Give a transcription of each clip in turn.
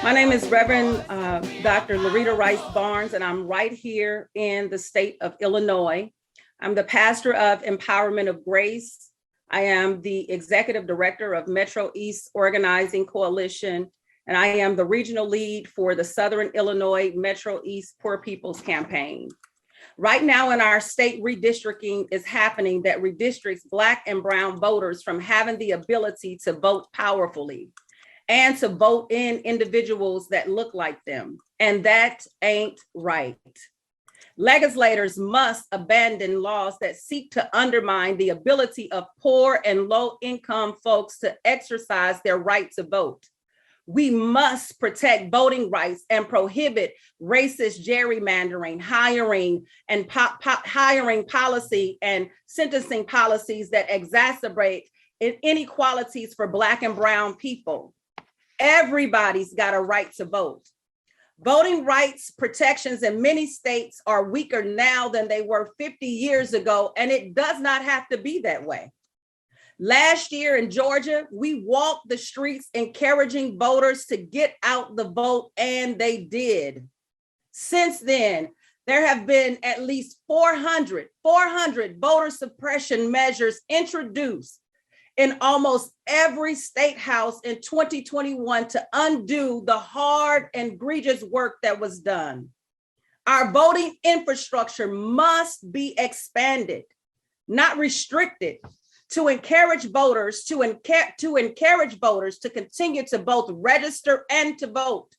My name is Reverend Dr. Larita Rice Barnes, and I'm right here in the state of Illinois. I'm the pastor of Empowerment of Grace. I am the executive director of Metro East Organizing Coalition, and I am the regional lead for the Southern Illinois Metro East Poor People's Campaign. Right now in our state, redistricting is happening that redistricts Black and Brown voters from having the ability to vote powerfully and to vote in individuals that look like them. And that ain't right. Legislators must abandon laws that seek to undermine the ability of poor and low-income folks to exercise their right to vote. We must protect voting rights and prohibit racist gerrymandering, hiring policy and sentencing policies that exacerbate inequalities for Black and Brown people. Everybody's got a right to vote. Voting rights protections in many states are weaker now than they were 50 years ago, and it does not have to be that way. Last year in Georgia, we walked the streets encouraging voters to get out the vote, and they did. Since then, there have been at least 400 voter suppression measures introduced in almost every state house in 2021 to undo the hard and egregious work that was done. Our voting infrastructure must be expanded, not restricted, to encourage voters to continue to both register and to vote.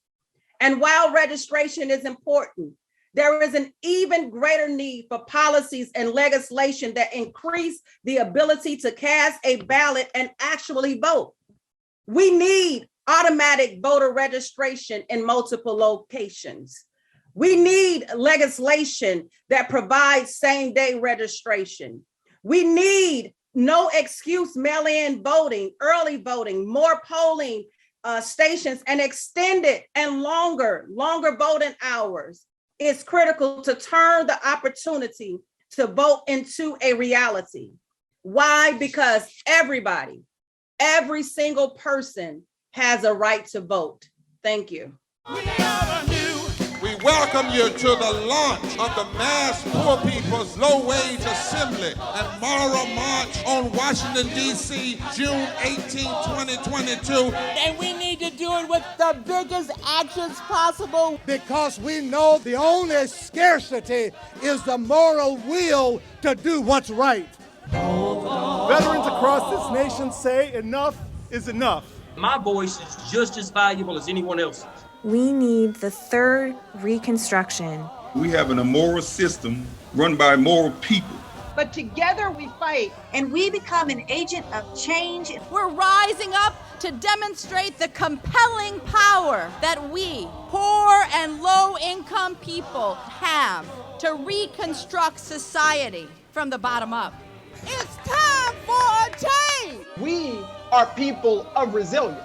And while registration is important, there is an even greater need for policies and legislation that increase the ability to cast a ballot and actually vote. We need automatic voter registration in multiple locations. We need legislation that provides same-day registration. We need no excuse mail-in voting, early voting, more polling stations, and extended and longer voting hours. It's critical to turn the opportunity to vote into a reality. Why? Because everybody, every single person has a right to vote. Thank you. We welcome you to the launch of the Mass Poor People's Low-Wage Assembly and Moral March on Washington, D.C., June 18, 2022. And we need to do it with the biggest actions possible. Because we know the only scarcity is the moral will to do what's right. Veterans across this nation say enough is enough. My voice is just as valuable as anyone else's. We need the third Reconstruction. We have an immoral system run by immoral people. But together we fight. And we become an agent of change. We're rising up to demonstrate the compelling power that we, poor and low-income people, have to reconstruct society from the bottom up. It's time for a change! We are people of resilience.